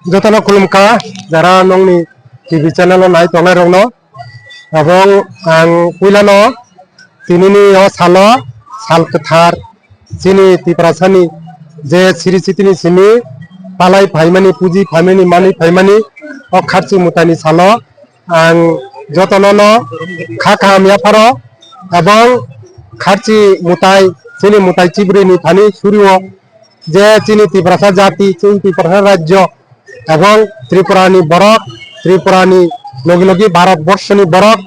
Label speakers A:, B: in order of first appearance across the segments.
A: যতন খুলুমকা যারা নংনি TV channel নাই তংনাই রংনো এবং আং পুইলানো তিনিনি ও সালো সাল কেথার চিনি তিপ্রাসানি যে সিরি চিতিনি সিনি পালাই ফাইমানি পুজি ফাইমানি মানি ফাইমানি ও খারচি মুতানি সালো আং যতননো খাখাম ইয়াফারো এবং খারচি মুতাই চিনি মুতাই চিবরিনি ফানি সুরিও যে চিনি তিপ্রাসা জাতি চিনি তিপ্রাসা রাজ্য এবং ত্রিপুরানি বরক ত্রিপুরানি লগে লগে ভারতবর্ষনি বরক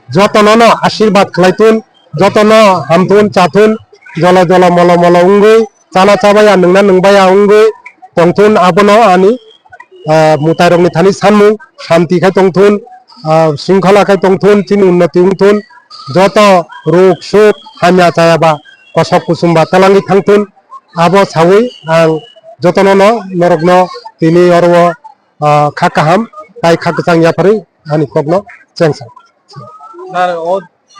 A: যতন আশীর্বাদ খালাইতুন যতন হামতুন চাতুন জল জল মল মল উঙ্গুই চানা চাবাया नोंना नोंबाया उंगुई तंथुन आबनो आनि मुताय रंनि थानि सानमु शांति खाय तंथुन शृंखला खाय तंथुन चिनि उन्नति उंथुन जत रोग सुख हामिया जायाबा कसक कुसुमबा तलांगि थांथुन आबो सावै आं जतननो नरकनो तिनि अरव खाकाहाम ताई खाकसां याफारि आनि कगनो चेंसा
B: नार ओ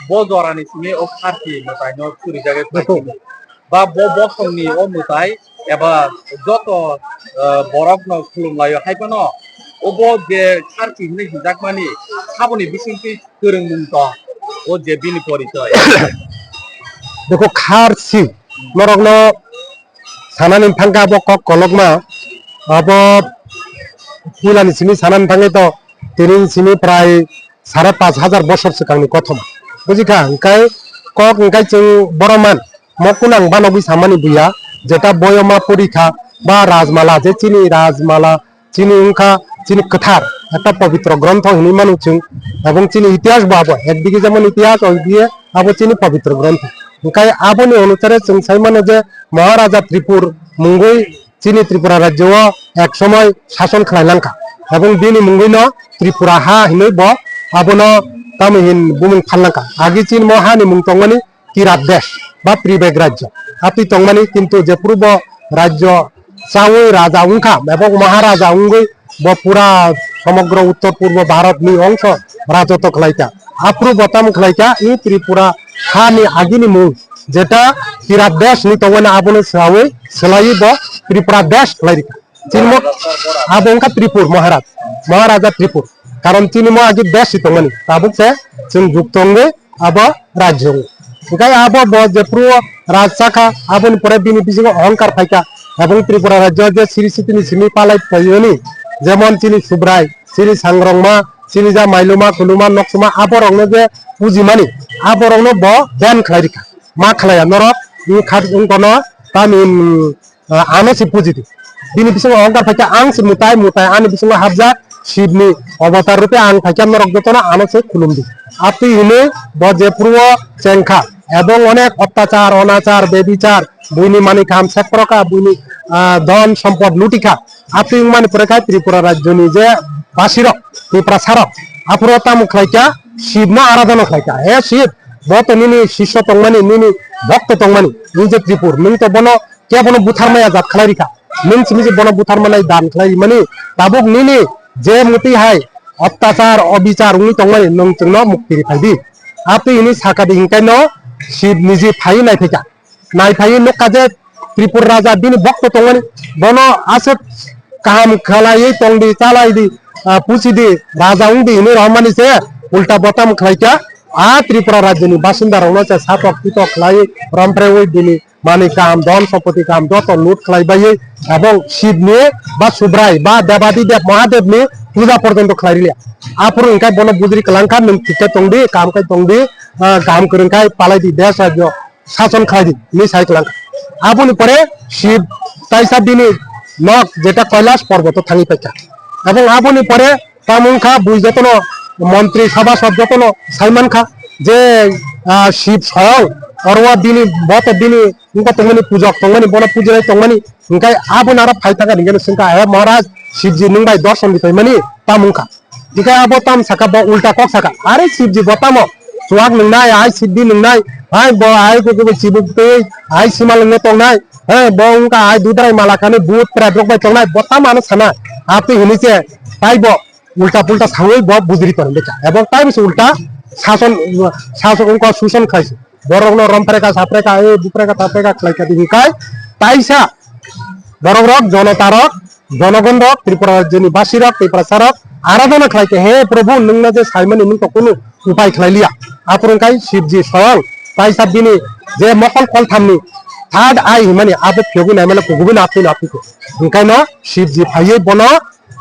B: बो जरानि सिनि ओ खारति मुताय न पुरि जागे बा बो बसंनि ओ मुताय एबा जत बरफ न खुलुमलायो हायबनो ओ बो जे खारति नि हिजाकमानि साबनि बिसिंति गोरोंमुं द ओ जे बिनि परिचय
A: देखो खारसि नरकनो सानानि फांका बो कक कलकमा अब पुलानि सिनि सानानि फांगे तो तिनि सिनि प्राय 5,500 বছর सिगांनि कथम बुजिखा ओंखाय कक ओंखाय जों बरमान मकुनां बानबि सामानि बुया जेटा बयमा परीक्षा बा राजमाला जे चिनि राजमाला चिनि उंखा चिनि कथार একটা পবিত্র গ্রন্থ হিনি মানুচুং এবং চিনি ইতিহাস বাবো একদিকে যেমন ইতিহাস ওইদিকে আবো চিনি পবিত্র গ্রন্থ ওখানে আবনি অনুসারে जों সাইমানে যে মহারাজা ত্রিপুর মুঙ্গুই চিনি ত্রিপুরা রাজ্য এক সময় শাসন খালাইলাंखा এবং দিনি মুঙ্গুইনো ত্রিপুরা হা হিनै ব আবনো তামিহিन बुमुं फानलांखा आगे चीन महानि मुं तंगमानि किरात देश बा त्रिबेग राज्य आपि तंगमानि किन्तु जे पूर्व राज्य चावै राजा उंखा एवं महाराजा उंगै ब पूरा समग्र उत्तर पूर्व भारत नि अंश राजत्व खालायता आप्रु बताम खालायता इ त्रिपुरा हानि आगिनि मुं जेटा किरात देश नि तंगमानि आबनो सावै सोलायै ब त्रिपुरा देश खालायरिका चिनमो आबंका त्रिपुर महाराजा त्रिपुर कारण चिनिमो आगे देश तंगमानि ताबुक से जों जुक्तंगे अब राज्य ओंखाय आबो ब जेप्रु राजसाखा आबोनि परे बिनि बिसिङाव अहंकार फायका এবং ত্রিপুরা রাজ্য যে সিরি সিতিनि सिनि पालाय फैयोनि जेमन चिनि सुब्राय चिनि सांग्रंमा चिनि जा माइलुमा कुलुमा नक्सुमा आबरंनो जे पुजिमानि आबरंनो ब बेन खालायरिका मा खालाया नरक इ खाद उंकनो तानि आनसि पुजिति बिनि बिसिङाव अहंकार फायका आं मुताय मुताय आनि बिसिङाव हाबजा शिवनि अवतार रूपे आं फायका नरक जतना आनसे खुलुमदि आपि हिने ब जेप्रु चेंखा এবং অনেক অত্যাচার অনাচার বেবিচার বুইনি মানি কাম সেক্রকা বুইনি ধন সম্পদ লুটিখা আপনি মানে পরেখায় ত্রিপুরা রাজ্যনি যে বাসির ত্রিপুরা সারক আপুরতা মুখলাইকা শিবনা আরাধনা খাইকা হে শিব বত নিনি শিষ্য তংমানি নিনি ভক্ত তংমানি নিজে ত্রিপুর নিন তো বন কে বন বুথারমায়া জাত খালাইরিকা নিন সিমিজি বন বুথারমানাই দান খালাই মানি তাবুক নিনি যে মুতি হাই অত্যাচার অবিচার উনি তংমানি নং চংনো মুক্তি ফাইদি আপনি ইনি সাকাদি হিংকাইনো शिव निजी फाई नायफैका नायफाई नकाजे त्रिपुर राजा बिनि भक्त तंगमानि बनो आसे काम खालायै तंगदि चालायदि पुसिदि राजा उंदि हिनि रहमानि से उल्टा बताम खालायका आ त्रिपुरा राज्यनि बासिन्दा रंनो से सातक पितक खालायै रमप्रे ओइ दिनि मानि काम धन सम्पत्ति काम जत लुट खालायबायै এবং शिवनि बा सुब्राय बा देवादि देव महादेवनि पूजा पर्यन्त खालायरिया आपुर इंकाय बनो बुद्रि कलांखा नों थिके तंगदि काम काय तंगदि काम करंखाय पालायदि देश राज्य शासन खालायदि नि साइकलांखा आबुनि परे शिव ताइसा दिनि नक जेटा कैलाश पर्वत थांगि पाइका এবং आबुनि परे तामुंखा बुइजतनो मंत्री सभा सभ्यतनो साइमानखा जे शिव स्वयं अरवा दिनि बत दिनि उनका तंगनि पूजक तंगनि बन पूजनाय तंगनि उनकाय आबुन आरा फाइतागा निगेन सिंका हे महाराज शिवजी नंबाय दर्शन दिफाय मानि तामुंखा दिखाय आबो ताम साका ब उल्टा कक साका अरे शिवजी बतामो सुहाग नंनाय आय सिद्धि नंनाय आय ब आय को चिबुकते आय सिमाल ने तंगनाय हे ब उनका आय दुदराय मालाखानि भूत प्रेत रखबाय तंगनाय बता मानो साना आपि हिनिसे ताइब उल्टा पुल्टा सावै ब बुजरि तन बेका एबं ताइबस उल्टा शासन शासक उनका शोषण खाइसे बरगनो रमप्रेका साप्रेका ए बुप्रेका ताप्रेका खलायका दिखाय ताइसा बरगरक जनतारक জনগণ রক ত্রিপুরা রাজ্যনি বাসী রক ত্রিপুরা সারক আরাধনা খাইকে হে প্রভু নोंना যে সাইমানি নों তো কোনো উপায় খাইলিয়া আপরংকাই শিবজি স্বয়ং তাইসাব দিনি যে মকল কলথামনি থার্ড আই মানে আবো ফেগু নাইমালে পগুবিন আপিকো ओंखायनो शिवजी फायै बनो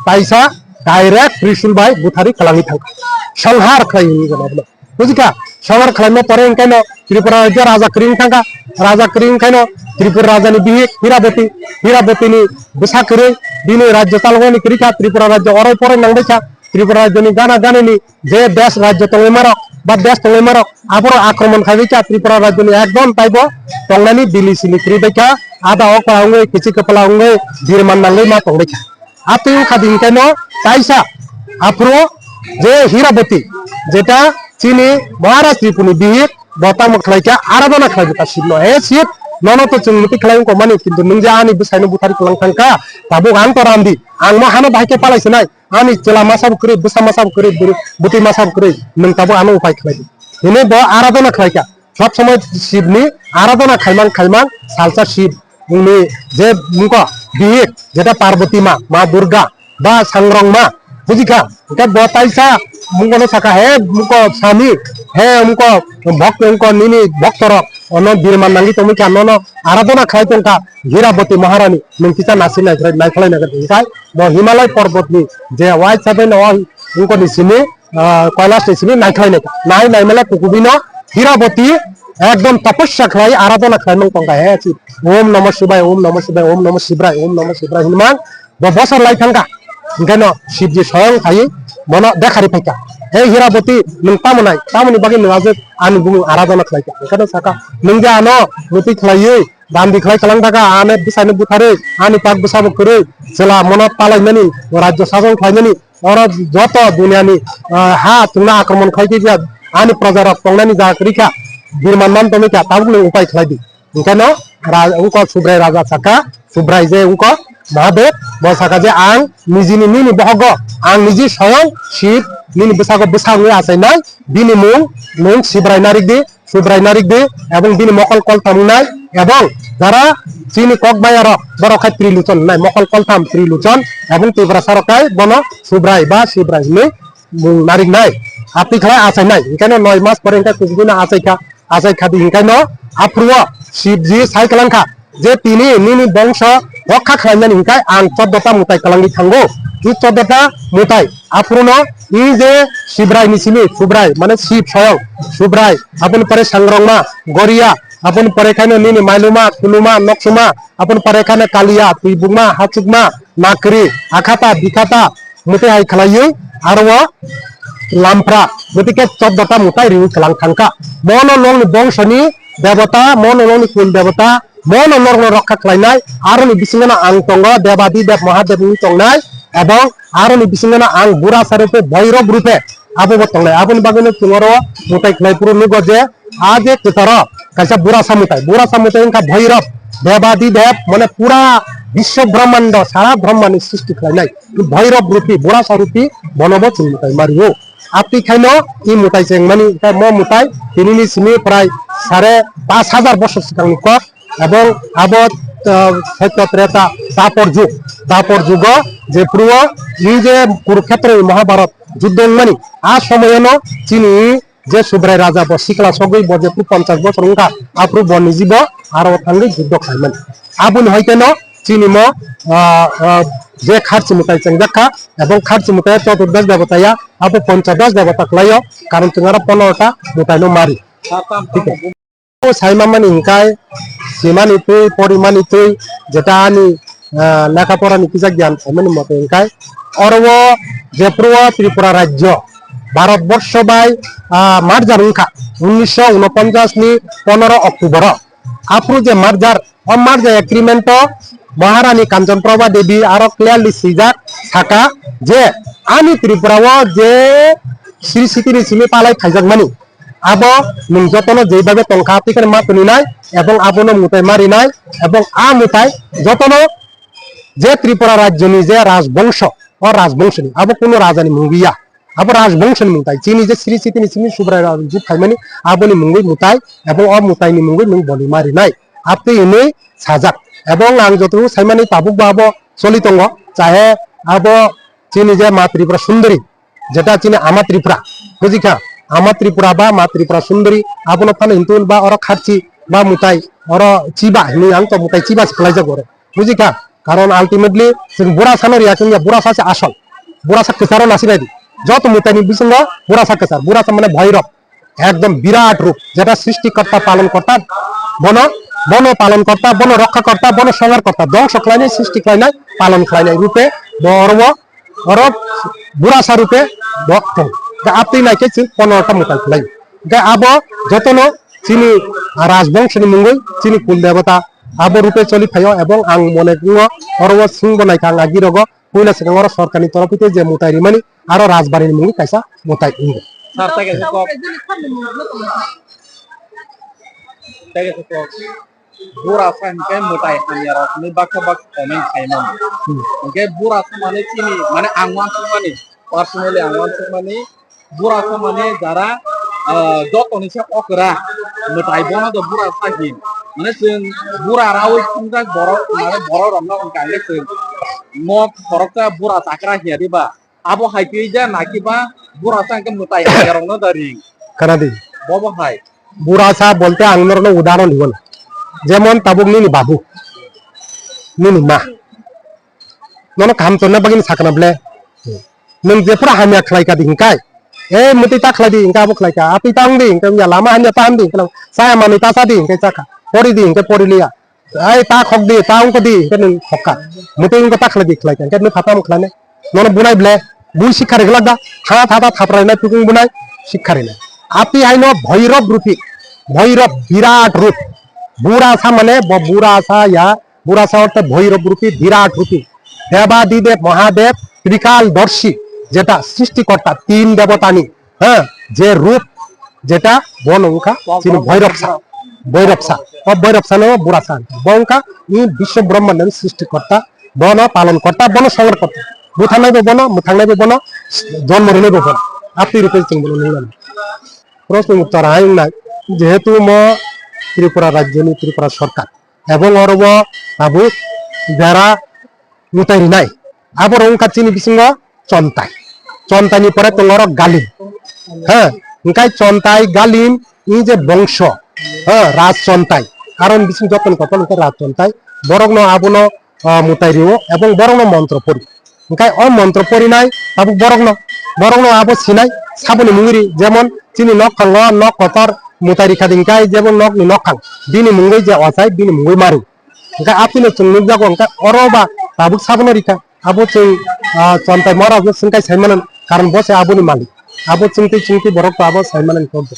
A: ताइसा डाइरेक्ट त्रिशूल बाय बुथारि खालामि थांखा संहार खालामि गनो बुजिका संहार खालामनो परे ओंखायनो त्रिपुरा राज्य राजा करिं थांखा राजा करिं ओंखायनो त्रिपुरा राजानि बिहि हिराबतीनि बुसा करै दिनै राज्य तालगनि करिखा त्रिपुरा राज्य अराय परे नांबायखा त्रिपुरा राज्यनि गाना गानैनि जे देश राज्य तंगैमारो बा देश तंगैमारो आबरो आक्रमण खाइबैखा त्रिपुरा राज्यनि एकदम ताइबो तंगनानि दिल्ली सिनि करिबैखा आदा अका हंगै किछि कपला हंगै बिरमान नांगै मा तंगैखा आतु खादि ओंखायनो ताइसा आफ्रो जे हिराबती जेटा चीनी महाराज त्रिपुनि बिहि बता मखलाइखा आराधना खाइबैखा शिबनो हे शिब नोनो तो चुंगमुति खलायं को माने किन्तु नों जे आनि बुसाइनो बुथारि खलां थांखा ताबो आं तो रामदि आं मा हानो बाइके पालायसनाय आनि चेला मासाब करै बुसा मासाब करै बुति मासाब करै नों ताबो आनो उपाय खलायदि हिने ब आराधना खलायखा सब समय शिवनि आराधना खाइमां सालसा शिव उनि जे मुको बिहि जेटा पार्वती मा दुर्गा बा सांग्रं मा बुजिका के बताइसा मुंगनो साका हे मुको स्वामी हे मुको भक्त उनको निनी भक्तर अन बिरमान नांगी तमि क्या ननो आराधना खाय तंका हिराबती महारानी नंकिसा नासि नायखलाय नगर इकाय ब हिमालय पर्वतनि जे वाइ साबे न उनको निसिनि कैलाश निसिनि नायखलाय नाय नायमला कुकुबिनो हिराबती एकदम तपस्या खाय आराधना खाय नं तंका हे ओम नमः शिवाय ओम नमः शिवाय ओम नमः शिवाय ओम नमः शिवाय हिमान ब बसर लाई थांका ओंखायनो शिवजी स्वयं थायो मनो देखारि फैका हे हिराबती नों तामोनाय बागै नोंहा जे आनि बुङो आराधना खालायखा ओंखायनो साका नों जे आनो मुति खालायो दान्दि खालाय खालां थाखा आने बिसानो बुथारो आनि पाक बुसाबो करै जेला मनो पालायनानि राज्य शासन खालायनानि और जत दुनियानि हा तुंना आक्रमण खालायखै आनि प्रजार तंनानि जाकरिखा बिरमान तमिखा ताबो नों उपाय खालायदि ओंखायनो उनको सुब्राय राजा साका सुब्राय जे उनको महादेव बसाका जे आं निजिनि निनि बहग आं निजि स्वयं शिव निनि बुसाको बुसाङै आसायनाय बिनि मुं नों सुब्राय नारिक दे एवं बिनि मकल कलथामनाय एवं जारा चीनी ककबायार बरखाय त्रिलोचन नाय मकल कलथाम त्रिलोचन एवं त्रिपुरा सरकाय बन सुब्राय बा शिवराय नि मुं नारिक नाय आपि खालाय आसायनाय ओंखायनो 9 मास परे ओंखाय कुकुबिना आसायखादि ओंखायनो आफ्रुआ शिवजी सायखलांखा जे तिनि निनि बंश रक्षा खालामनानै ओंखाय आं 14टा मुताय खालांनि थांगौ इ 14टा मुताय आफ्रुनो इ जे शिवराय निसिनि सुब्राय माने शिव स्वयं सुब्राय अपन परे सांग्रंमा गरिया अपन परे खाने निनि माइलुमा कुलुमा नक्सुमा अपन परे खाने कालिया तुइबुमा हाचुकमा नाकरी आखाता बिखाता मुते हाय खालायो आरो लामफ्रा गतिके 14टा मुताय रिउ खालां थांखा मनोलंग बंशनि देवता मनोलंग कुल देवता मनोलंग रक्षा खालायनाय आरो नि बिसिङाना आं तंग देवादि देव महादेवनि तंनाय एवं आरो नि बिसिङाना आं बुरा सारुपे भैरव रूपे आबो बतंनाय आबोनि बागैनो तुंगरो मुताय खालायपुरु नुगो जे आजे केतर कायसा बुरा सामुताय इनका भैरव देवादि देव माने पूरा विश्व ब्रह्मांड सारा ब्रह्मांड सृष्टि खालायनाय भैरव रूपी बुरा सारुपी बनबो चुमुताय मारियो आपि खायनो इ मुताय जेंमानि म मुताय तिनिनि सिनि प्राय 5,500 बছর सिगांनि कक एवं आबो सत्य त्रेता तापर जुग जे पूर्व इ जे कुरुक्षेत्र महाभारत युद्ध मानि आ समयनो चीनी जे सुब्राय राजा ब सिकला सगै ब जे 50 बছর उनका आप्रु बनि जीव आरो थांगै युद्ध खायमोन आबुन हयतेनो चीनी म जे खार्च मुताय चंगजाखा एवं खार्च मुताय चतुर्दश देवताया आबो पंचदश देवता खलायो कारण तुंगारा 15टा मुतायनो मारि ठीक है साइमामानि हिंकाय सीमानि तुई परिमानि तुई जेटा आनि लेखापड़ानि किजा ज्ञान थायमानि मते हिंकाय अरवो जे पूर्व त्रिपुरा राज्य भारतवर्ष बाय मार्जार उनखा 1949 नि 15 अक्टूबर आप्रु जे मार्जार एग्रीमेंट महारानी कांचनप्रभा देवी आरो क्लियरली सिजाक थाका जे आनि त्रिपुराव जे श्री सिटिनि सिनि पालाय थाइजाक मानि आबो नों जतनो जेबाबे तंखा तिकन मा तुनिनाय एवं आबोनो मुताय मारिनाय एवं आ मुताय जतनो जे त्रिपुरा राज्यनि जे राजवंश और राजवंशनि आबो कोनो राजानि मुंगिया आबो राजवंशनि मुताय चीनी जे श्री सिटिनि सिनि सुब्राय राजु थाइमानि आबोनि मुंगै मुताय एवं अ मुतायनि मुंगै नों बलि मारिनाय आपते इनै साजाक एवं आं जतनो साइमानि ताबुक बाबो चलितंग চাহে আবো চিনি যে মা ত্রিপুরা সুন্দরী যেটা চিনি আমার ত্রিপুরা বুঝিখা আমার ত্রিপুরা বা মা ত্রিপুরা সুন্দরী আবনো ফান হিন্তুল বা অর খারচি বা মুতাই অর চিবা নি আং তো মুতাই চিবা সিখলাই যাবো বুঝিখা কারণ আলটিমেটলি जों बुरा सानो रिया जोंनिया बुरा सासे आसल बुरा सा केसारो नासि बायदि যত মুতাইনি বিসঙ্গ বুরা সা কেসার বুরা সা মানে ভৈরব একদম বিরাট রূপ যেটা সৃষ্টিকর্তা পালন কর্তা বন বন পালন কর্তা বন রক্ষা কর্তা বন সংহার কর্তা ধ্বংস খাইনাই সৃষ্টি খাইনাই পালন খাইনাই রূপে বর্ব অরব বুরা সা রূপে ভক্ত আপনি নাইকে 15টা মুতাই খাই আবো যতন চিনি রাজবংশনি মুঙ্গই চিনি কুল দেবতা আবো রূপে চলি ফাইও এবং আং মনে গুঙো অরব সিং বনাই কাং আগিরগ কইলা সিংহর সরকারি তরফিতে যে মুতাই রিমানি আরো রাজবাড়ির মুঙ্গি কাইসা মুতাই ইঙ্গ
B: স্যার তাকে kok bura san ke mutai hanyara ni bakka bak komen khaimon ke bura sa mane chini mane angwan sa mane personally angwan sa mane bura sa mane jara jotoni se okra mutai bono do bura sa hin mane sen bura rawi kunja borok mane borok ramna kangge sen mok borokta bura sakra hiari ba abo haipei ja nakiba bura sa ke mutai hanyara no dari
A: kanadi
B: bobo hai
A: বুড়াসা বলতে আংনোর উদাহরণ দিব না যেমন তাবুক নিনি বাবু নিনি মা নন কাম চন্না বাগিনি সাকনা বলে নং যেপুরা হামিয়া খাইকা দি হিংকাই এ মুতি তা খাই দি হিংকা আবু খাইকা আপি তাং দি হিংকা ইয়া লামা হামিয়া তাম দি হিংকা সায়া মানি তা সা দি হিংকা চাকা পড়ি দি হিংকা পড়ি লিয়া এই তা খক দি তা উঙ্ক দি হিংকা নং খক্কা মুতি হিংকা তা খাই দি খাইকা হিংকা নং ফাতাম খাইনে নন বুনাই বলে বুই শিক্ষা রেগলা দা থা থা থা থাপরাই না তুকুং বুনাই শিক্ষা রে না আপনি আইনো ভৈরব রূপী ভৈরব বিরাট রূপ বুড়াসা মানে বুড়াসা ইয়া বুড়াসা অর্থাৎ ভৈরব রূপী বিরাট রূপী দেবাদিদেব মহাদেব ত্রিকালদর্শী যেটা সৃষ্টিকর্তা তিন দেবতানি হ্যাঁ যে রূপ যেটা বনঙ্কা তিনি ভৈরবসা ভৈরবসা ভৈরবসা নেব বুড়াসা বনকা ই বিশ্ব ব্রহ্মাণ্ডের সৃষ্টিকর্তা বন পালন কর্তা বন সংগ্রহ কর্তা মুথাং নাইবে বন মুথাং নাইবে বন জন্ম নেবে বন আপনি রূপে চিং বলো নিলাম প্রশ্ন উত্তর আইন নাই যেহেতু ত্রিপুরা রাজ্যনি ত্রিপুরা সরকার এবং অরব আবু যারা মুতাইরি নাই আবার ওঙ্কা চিনি বিসঙ্গ চন্তাই চন্তাইনি পরে তোমার গালিম হ্যাঁ ওঙ্কাই চন্তাই গালিম ই যে বংশ হ্যাঁ রাজ চন্তাই কারণ বিসঙ্গ যতন কত রাজ চন্তাই বরগ্ন আবুন মুতাইরিও এবং বরগ্ন মন্ত্র পড়ি ওঙ্কাই মন্ত্র পড়ি নাই আবু বরগ্ন আবু সিনাই সাবনি মুঙ্গিরি যেমন চিনি নখ খাঙ্গ নখ কতর মুতারি খাদিংকাই যেমন নখ নি নখ খাং দিনি মুঙ্গই যে অসাই দিনি মুঙ্গই মারি ওঙ্কা আপনি চুং নুজাগো ওঙ্কা অরবা তাবুক সাবন রিখা আবু চিং চন্তাই মরা সিংকাই সাইমানন কারণ বসে আবুনি মালিক আবু চিংতি চিংতি বরক আবু সাইমানন করবে